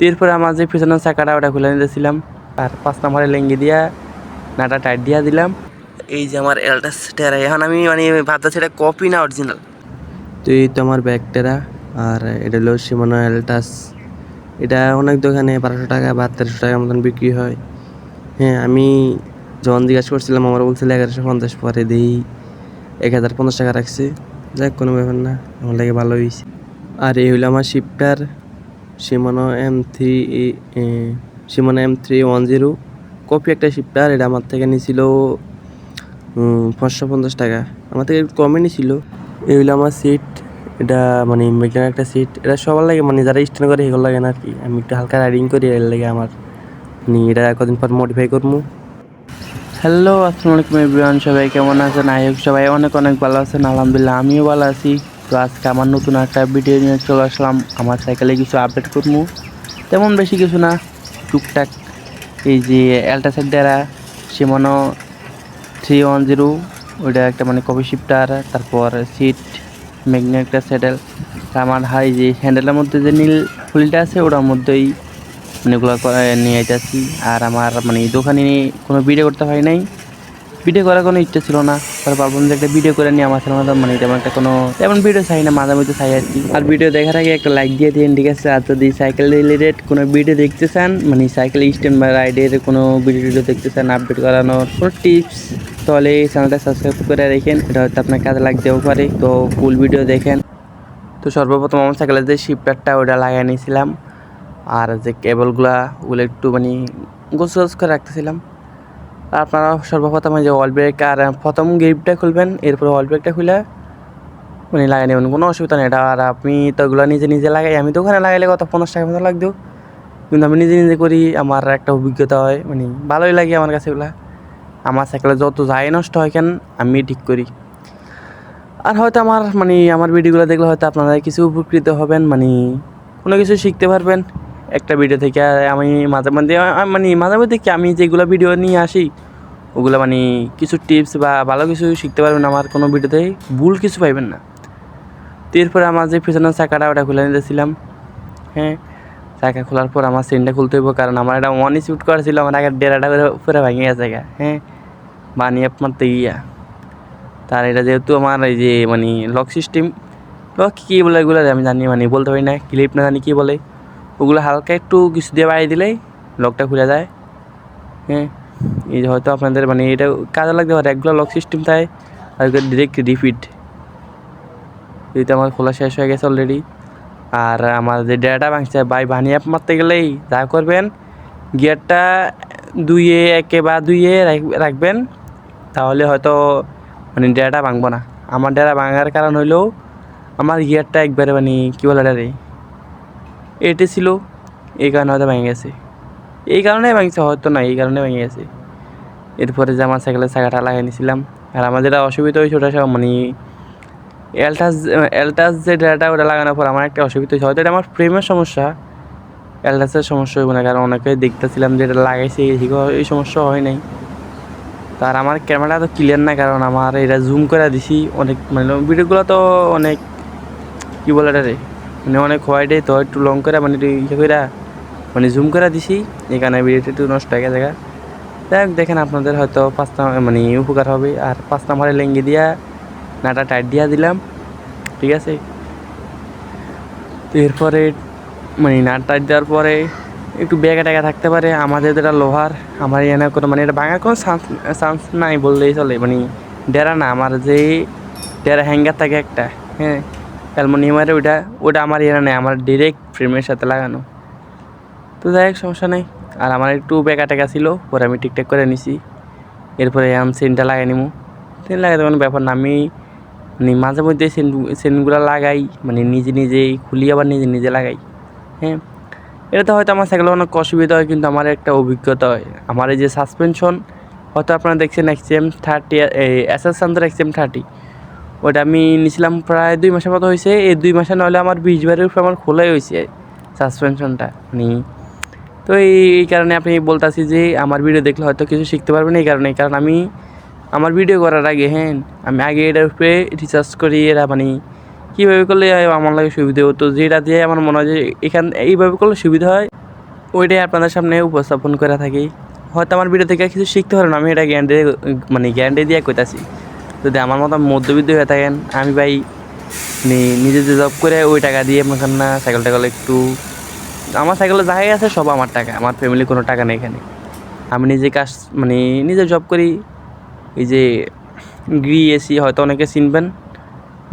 তো এরপরে আমার যে পিছনের চাকাটা ওটা খুলে নিতেছিলাম আর 5 নম্বরে লেঙ্গি দিয়া নাটা টাইট দিয়া দিলাম। এই যে আমার এলটাস টেরা, এখন আমি মানে ভাবতেছি এটা কপি না অরিজিনাল। তো এই তো আমার ব্যাগ টেরা, আর এটা হলো শিমানো এলটাস। এটা অনেক দোকানে 1200 টাকা বা 1300 টাকার মতন বিক্রি হয়। হ্যাঁ, আমি যখন জিজ্ঞাসা করছিলাম আমার বলছিল 1150, পরে দিই 1050 টাকা রাখছে। যাক, কোনো ব্যাপার না, আমার লাগে ভালো হয়েছে। আর এই হইলো আমার শিফটার শিমানো M310 কপি একটা শিফটার। এটা আমার থেকে নিয়েছিল 550 টাকা, আমার থেকে একটু কমে নিয়েছিল। এই হইলো আমার সিট, এটা মানে মেঘনার একটা সিট। এটা সবার লাগে, মানে যারা স্ট্যান্ড করে সেগুলো লাগে না আর কি। আমি একটু হালকা রাইডিং করি, এর লাগে আমার মানে এটা কদিন পর মডিফাই করবো। হ্যালো, আসসালামু আলাইকুম এভরিওয়ান, সবাই কেমন আছেন? আই হোপ সবাই অনেক অনেক ভালো আছেন। আলহামদুলিল্লাহ আমিও ভালো আছি। তো আজকে আমার নতুন একটা ভিডিও নিয়ে চলে আসলাম। আমার সাইকেলে কিছু আপডেট করবো, তেমন বেশি কিছু না, টুকটাক। এই যে অ্যালটাসের দ্বারা শিমানো 310, ওইটা একটা মানে কপি শিফটার, তারপর সিট ম্যাগনেট একটা স্যাডেল। আমার হাই যে হ্যান্ডেলের মধ্যে যে নীল ফুলটা আছে ওটার মধ্যেই মানে ওগুলো নিয়ে যাচ্ছি। আর আমার মানে দোকানে কোনো ভিডিও করতে হয় নাই, ভিডিও করার কোনো ইচ্ছা ছিল না। তার ভাবলাম যে একটা ভিডিও করে নিয়ে আমার ছিল না, মানে তেমন একটা কোনো তেমন ভিডিও চাই না, মাঝে মধ্যে চাই আর কি। আর ভিডিও দেখার আগে একটা লাইক দিয়ে দিন, ঠিক আছে? আর যদি সাইকেল রিলেটেড কোনো ভিডিও দেখতে চান, মানে সাইকেল স্ট্যান্ড বা রাইডের কোনো ভিডিও দেখতে চান, আপডেট করানোর কোনো টিপস, তাহলে এই চ্যানেলটা সাবস্ক্রাইব করে রাখেন, এটা হয়তো আপনার কাজে লাগতেও পারে। তো ফুল ভিডিও দেখেন। তো সর্বপ্রথম আমার সাইকেলের যে শিফটারটা ওটা লাগিয়ে নিয়েছিলাম, আর যে কেবলগুলো ওগুলো একটু মানে গোছ করে রাখতেছিলাম। আপনারা সর্বপ্রথম যে অয়েল ব্রেক আর প্রথম গ্রিপটা খুলবেন, এরপর অয়েল ব্রেকটা খুলে মানে লাগাই নেবেন, কোনো অসুবিধা নেই। এটা আর আপনি তো ওগুলো নিজে নিজে লাগাই, আমি তো ওখানে লাগাইলে কত 50 টাকা মতো লাগতো, কিন্তু আমি নিজে নিজে করি, আমার একটা অভিজ্ঞতা হয়, মানে ভালোই লাগে আমার কাছে ওগুলো। আমার সাইকেলে যত যাই নষ্ট হয় কেন আমি ঠিক করি। আর হয়তো আমার ভিডিওগুলো দেখলে হয়তো আপনারা কিছু উপকৃত হবেন, মানে কোনো কিছু শিখতে পারবেন একটা ভিডিও থেকে। আমি মাঝে মধ্যে কি আমি যেগুলো ভিডিও নিয়ে আসি ওগুলো মানে কিছু টিপস বা ভালো কিছু শিখতে পারবেন, আমার কোনো ভিডিওতেই ভুল কিছু পাইবেন না। তো এরপরে আমার যে পিছনের চাকাটা ওটা খুলে নিতেছিলাম। হ্যাঁ, চাকা খোলার পর আমার চেনটা খুলতে হইব, কারণ আমার এটা ওয়ানই শ্যুট করেছিল, আমার আগে ডেরাটা পুরো ভেঙে গেছে। হ্যাঁ, বানিয়ে মারতে গিয়া তার এটা যেহেতু আমার এই যে মানে লক সিস্টেম, লক কী বলে এগুলো আমি জানি, মানে বলতে পারি না, ক্লিপ না জানি কী বলে, ওগুলো হালকা একটু কিছু দিয়ে বাড়িয়ে দিলেই লকটা খুলে যায়। হ্যাঁ, এই যে হয়তো আপনাদের মানে এটা কাজে লাগতে পারে, একগুলো লক সিস্টেম থাকে আর ডিরেক্ট রিপিট। যেহেতু আমার খোলা শেষ হয়ে গেছে অলরেডি। আর আমার যে ডেরাটা ভাঙছে ভাই, বানিয়ে মারতে গেলেই যা করবেন, গিয়ারটা 2-এ 1-এ বা 2-এ রাখবেন, তাহলে হয়তো মানে ডেরাটা ভাঙবো না। আমার ডেরা ভাঙার কারণ হইলেও আমার গিয়ারটা একবারে মানে কী বলে এটা রে, এটে ছিল, এই কারণে হয়তো ভেঙে গেছে। এই কারণে ভাঙছে, হয়তো না, এই কারণে ভেঙে গেছে। এরপরে যে আমার সাইকেলের চাকাটা লাগিয়ে নিয়েছিলাম। আর আমার যেটা অসুবিধা হয়েছে ওটা সব মানে এলটাস যে ডেরাটা ওটা লাগানোর পর আমার একটা অসুবিধা হয়েছে, হয়তো এটা আমার ফ্রেমের সমস্যা, এলটাসের সমস্যা হইব না, কারণ অনেকে দেখতেছিলাম যে এটা লাগাইছে, এই সমস্যা হয় নাই। তার আমার ক্যামেরা তো ক্লিয়ার না, কারণ আমার এটা জুম করে দিছি অনেক, মানে ভিডিওগুলো তো অনেক কী বলে এটা রে, মানে অনেক হোয়াইটে তো একটু লং করে মানে ইয়ে করে মানে জুম করে দিছি, এখানে ভিডিওটা একটু নষ্ট হয়ে গেছে। যাই হোক, দেখেন আপনাদের হয়তো 5 মানে উপকার হবে। আর 5 নম্বরে লেঙ্গি দিয়া নাটা টাইট দিয়া দিলাম, ঠিক আছে? তো এরপরে মানে নাট টাইট দেওয়ার পরে একটু ব্যাগা ট্যাগা থাকতে পারে, আমাদের যেটা লোহার, আমার এনে কোনো মানে এটা ভাঙার কোনো চান্স নাই বললেই চলে। মানে ডেরা না, আমার যে ডেরা হ্যাঙ্গার থাকে একটা, হ্যাঁ, অ্যালুমিনিয়ামের, ওটা আমার এনে নেই, আমার ডিরেক্ট ফ্রেমের সাথে লাগানো। তো যাই হোক, সমস্যা নেই। আর আমার একটু ব্যাগা ট্যাগা ছিল, পরে আমি ঠিকঠাক করে নিছি। এরপরে আমি চেনটা লাগাই নিবো। চেন লাগাতে কোনো ব্যাপার না, আমি মানে মাঝে মধ্যে চেনগুলো লাগাই, মানে নিজে নিজেই খুলি আবার নিজে নিজে লাগাই। হ্যাঁ, এটাতে হয়তো আমার সাইকেলে অনেক অসুবিধা হয়, কিন্তু আমার একটা অভিজ্ঞতা হয়। আমার এই যে সাসপেনশন, হয়তো আপনারা দেখছেন XM30, এসএস সান্তার XM30, ওটা আমি নিয়েছিলাম প্রায় 2 মাসের মতো হয়েছে। এই 2 মাসে নইলে আমার 20 বারের উপরে আমার খোলাই হয়েছে সাসপেনশনটা। তো এই কারণে আপনি বলতেছি যে আমার ভিডিও দেখলে হয়তো কিছু শিখতে পারবেন, এই কারণে। কারণ আমি আমার ভিডিও করার আগে, হ্যাঁ, আমি আগে এটার উপরে রিসার্চ করি, এরা মানে কীভাবে করলে আমার লাগে সুবিধা হতো, যেটা দিয়ে আমার মনে হয় যে এইভাবে করলে সুবিধা হয়, ওইটাই আপনাদের সামনে উপস্থাপন করে থাকি। হয়তো আমার ভিডিও থেকে কিছু শিখতে পারেন, আমি এটা গ্যারান্টি দিয়ে কইতাছি। যদি আমার মতো মধ্যবিত্ত হয়ে থাকেন, আমি ভাই নিজে যে জব করে ওই টাকা দিয়ে মনে করেন না সাইকেল টাইকেল একটু, আমার সাইকেলে যাই আছে সব আমার টাকা, আমার ফ্যামিলির কোনো টাকা নেই এখানে। আমি নিজে কাজ নিজে জব করি। এই যে গ্রি এসি হয়তো অনেকে চিনবেন,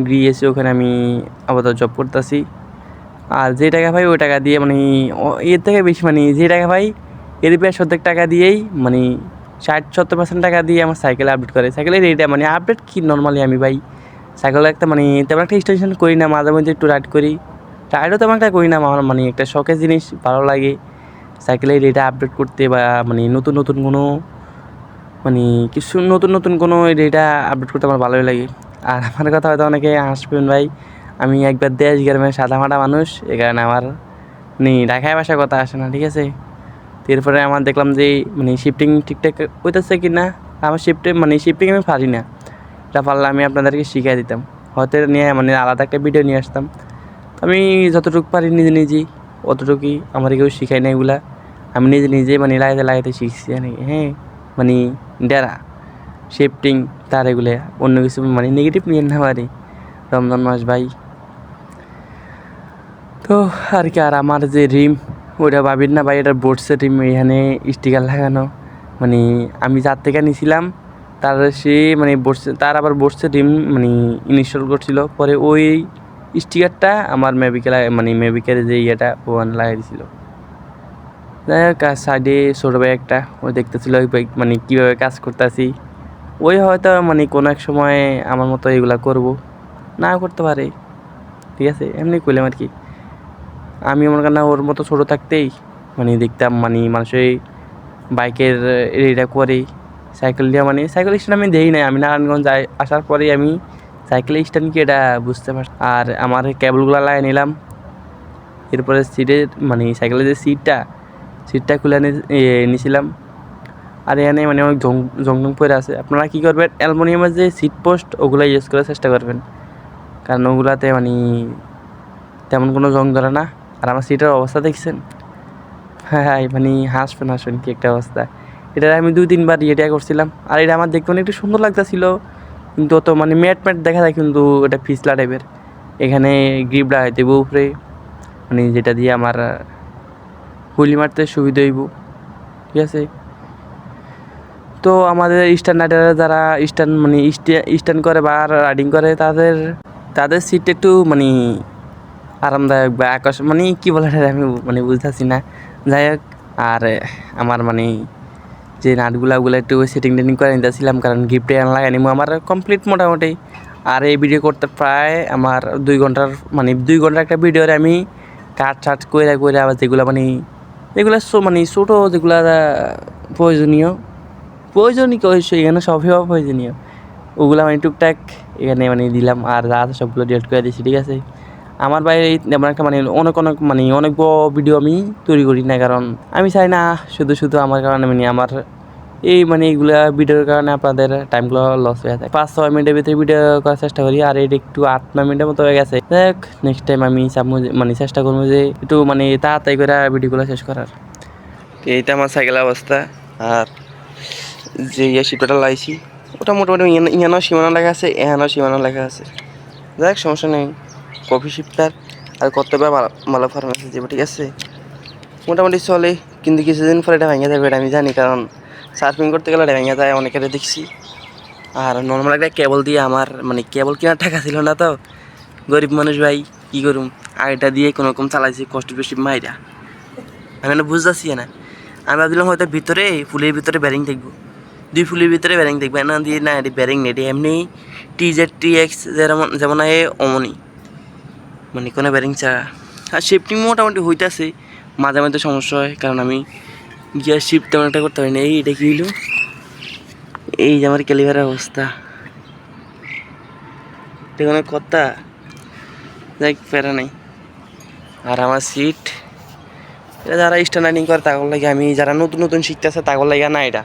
গ্রি এসি ওখানে আমি আপাতত জব করতেছি। আর যে টাকা পাই ওই টাকা দিয়ে এর থেকে বেশি যে টাকা পাই এর প্রায় 70 টাকা দিয়েই 60-70% টাকা দিয়ে আমার সাইকেল আপডেট করে। সাইকেলের এইটা আপডেট কি নর্মালি আমি ভাই সাইকেল একটা তেমন একটা স্টেশন করি না, মাঝে মধ্যে একটু রাইড করি। রাইডও তেমন একটা করি না, আমার একটা শখের জিনিস, ভালো লাগে সাইকেলের এটা আপডেট করতে বা নতুন নতুন কোনো কিছু নতুন কোনো এটা আপডেট করতে আমার ভালোই লাগে। আর আমার কথা হয়তো অনেকে হাসবেন ভাই, আমি একবার দেশ গ্রামের সাদামাটা মানুষ, এই কারণে আমার ঢাকায় ভাষার কথা আসে না, ঠিক আছে। এরপরে আমার দেখলাম যে শিফটিং ঠিকঠাক হইতেছে কি না। আমার শিফটিং আমি পারি না, এটা পারলে আমি আপনাদেরকে শিখিয়ে দিতাম, হয়তো নিয়ে আলাদা একটা ভিডিও নিয়ে আসতাম। আমি যতটুকু পারি নিজেই অতটুকুই, আমার কেউ শিখাই না এগুলা, আমি নিজে লাগাইতে শিখছি। হ্যাঁ ডেরা শিফটিং তার এগুলো অন্য কিছু নেগেটিভ নিয়ে না পারি। রমজান মাস ভাই, তো আর কি। আর আমার যে রিম ওইটা ভাবির না ভাই, এটা বোর্ডসের রিম, এখানে স্টিকার লাগানো। আমি যার থেকে নিয়েছিলাম তার সে বোর্ডসে, তার আবার বোর্ডসের রিম ইনস্টল করছিল, পরে ওই স্টিকারটা আমার মেভিকের যে ইয়েটা ও লাগাই দিয়েছিল। যাই হোক, সাইডে ছোটো ভাই একটা ও দেখতেছিল কীভাবে কাজ করতেছি। ওই হয়তো কোনো এক সময় আমার মতো এগুলা করব, না করতে পারে, ঠিক আছে। এমনি করলাম আর কি। আমি মনে করেন না ওর মতো ছোটো থাকতেই দেখতাম মানুষই বাইকের এটা করে সাইকেল দিয়ে সাইকেল স্ট্যান্ড আমি দেই নাই। আমি নারায়ণগঞ্জ আসার পরেই আমি সাইকেল স্ট্যান্ড কি এটা বুঝতে পারছি। আর আমার কেবলগুলো লাগিয়ে নিলাম। এরপরে সিটের সাইকেলের যে সিটটা খুলে নিয়েছিলাম। আর এখানে অনেক জং পড়ে আছে। আপনারা কী করবেন, অ্যালুমিনিয়ামের যে সিট পোস্ট ওগুলো ইউজ করার চেষ্টা করবেন, কারণ ওগুলাতে তেমন কোনো জং ধরে না। আর আমার সিটের অবস্থা দেখছেন, হ্যাঁ হাসবেন কি একটা অবস্থা। এটা আমি 2-3 বার ইয়েটা করছিলাম। আর এটা আমার দেখতে একটু সুন্দর লাগতেছিল, কিন্তু অত ম্যাট দেখা যায়, কিন্তু এটা পিছলা টাইপের। এখানে গ্রিপ লাগাই দেবো উপরে, যেটা দিয়ে আমার হুইল মারতে সুবিধা হইব, ঠিক আছে। তো আমাদের স্ট্যান্ডার্ডের যারা স্ট্যান্ড করে বা রাইডিং করে তাদের সিট একটু আরামদায়ক বা আকাশ কী বলে আমি বুঝতেছি না। যাই হোক, আর আমার যে নাটগুলো একটু সেটিং করে নিতেছিলাম, কারণ গিফটে লাগাই নিবো আমার কমপ্লিট মোটামুটি। আর এই ভিডিও করতে প্রায় আমার 2 ঘন্টার 2 ঘন্টার একটা ভিডিওরে আমি কাট করে আবার যেগুলো এগুলো ছোটো যেগুলো প্রয়োজনীয় এখানে সবই প্রয়োজনীয়, ওগুলো টুকটাক এখানে দিলাম। আর যা আছে সবগুলো ডিলিট করে দিয়েছি, ঠিক আছে। আমার বাইরে তেমন একটা অনেক বড় ভিডিও আমি তৈরি করি না, কারণ আমি চাই না শুধু আমার কারণে আমার এই এইগুলা ভিডিওর কারণে আপনাদের টাইমগুলো লস হয়ে যায়। 5-6 মিনিটের ভিতরে ভিডিও করার চেষ্টা করি, আর এটা একটু 8-9 মিনিটের মতো হয়ে গেছে। দেখ নেক্সট টাইম আমি চেষ্টা করবো যে একটু তাড়াতাড়ি করে ভিডিওগুলো শেষ করার। এইটা আমার সাইকেলের অবস্থা। আর যে শিপটা লাইছি ওটা মোটামুটি ইয়ানো সীমানা লেখা আছে, এহানো সীমানা লেখা আছে। দেখ সমস্যা নেই, কফি শিপটার আর কর্তব্য ভালো ফার্মেসি যাবে, ঠিক আছে। মোটামুটি চলে, কিন্তু কিছুদিন পরে এটা ভেঙে যাবে, এটা আমি জানি, কারণ সার্ফিং করতে গেলে এটা ভেঙে যায়, অনেকের দেখছি। আর নর্মাল একটা কেবল দিয়ে আমার কেবল কেনার টাকা ছিল না, তো গরিব মানুষ ভাই কী করুম, আর এটা দিয়ে কোনো রকম চালাইছি কষ্ট বেশি মাইরা। আমি বুঝতেছি না, আমি ভাবছিলাম হয়তো ফুলের ভিতরে ব্যারিং দেখবো, 2 ফুলের ভিতরে ব্যারিং দেখবো, না দিয়ে না এটি ব্যারিং নেই, এমনি TZ-TX যেমন অমনি কোনো ব্যারিং ছাড়া। আর শিফটিং মোটামুটি হইতেছে, মাঝে মাঝে সমস্যা হয়, কারণ আমি গিয়ার শিফট তেমন একটা করতে পারি না। এটা কি হইল, এই যে আমার ক্যালিভারের অবস্থা, দেখুন কথা যাই প্যারা নাই। আর আমার সিট এটা যারা স্ট্যান্ডার্ডিং করে তাগর লাগে, আমি যারা নতুন শিখতেছে তাগর লাগে না এটা,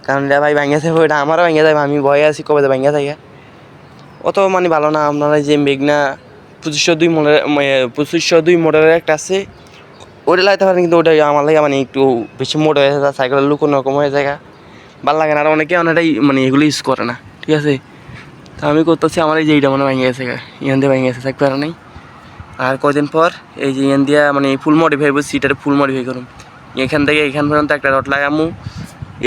কারণ এটা ভাই ভেঙে যাবে, এটা আমারও ভেঙে যাবে, আমি ভয়ে আছি কবে ভেঙে থাকে। অত ভালো না। আপনারা যে মেঘনা 2502 মডেলের একটা আছে, ওটা লাগাইতে পারেন, কিন্তু ওটা আমার লাগে মানে একটু বেশি মোটা হয়ে যায়, সাইকেলের লুকোনো রকম হয়ে যায়, ভালো লাগে না। আর অনেকে অনেকটাই মানে এগুলো ইউজ করে না, ঠিক আছে। তা আমি করতেছি আমার এই যে এইটা মানে ভেঙে গেছে, ইয়ান দিয়ে ভেঙে গেছে, থাকতে পারে নাই। আর কদিন পর এই যে ইয়ান দিয়া মানে ফুল মডিফাই করবো, সিটার ফুল মডিফাই করুম। এখান থেকে এখান পর্যন্ত একটা রড লাগামু,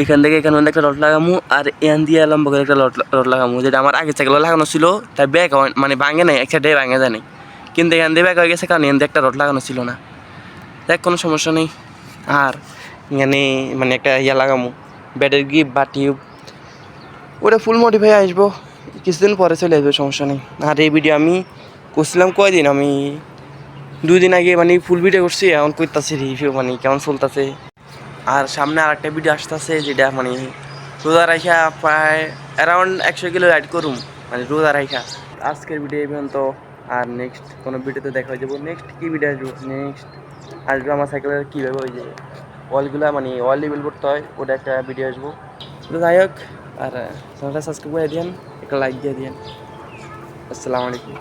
এখান থেকে এখান পর্যন্ত একটা রড লাগামু, আর এখান দিয়ে লম্বা করে একটা রড লাগামু, যেটা আমার আগে সাইকেলে লাগানো ছিল তাই ব্যাগ মানে ভাঙে নাই, এক সাইডে ভাঙে যায় নাই, কিন্তু এখান দিয়ে ব্যাগ হয়ে গেছে কারণ এখান দিয়ে একটা রড লাগানো ছিল না। দেখ কোনো সমস্যা নেই। আর এখানে মানে একটা ইয়া লাগামু, ব্যাটের গিপ বা টিউব, ওটা ফুল মডিফাই আসবো কিছুদিন পরে, চলে আসবে, সমস্যা নেই। আর এই ভিডিও আমি করছিলাম কয়দিন, আমি 2 দিন আগে মানে ফুল ভিডিও করছি, এখন করতেছি রিভিউ মানে কেমন চলতেছে। আর সামনে আর একটা ভিডিও আসতেছে, যেটা মানে রোজা রাখা প্রায় অ্যারাউন্ড 100 কিলো রাইড করুম, মানে রোজা রাখা। আজকের ভিডিও এই পর্যন্ত। আর নেক্সট কোনো ভিডিওতে দেখা হয়ে যাবো। নেক্সট কী ভিডিও আসবো, নেক্সট আসবে আমার সাইকেলের কীভাবে ওই যে অয়েলগুলো মানে অয়েল লেবেল করতে হয়, ওটা একটা ভিডিও আসবো। তো যাই হোক, আর চ্যানেলটা সাবস্ক্রাইব করে দিন, একটা লাইক দিয়ে দিন। আসসালামু আলাইকুম।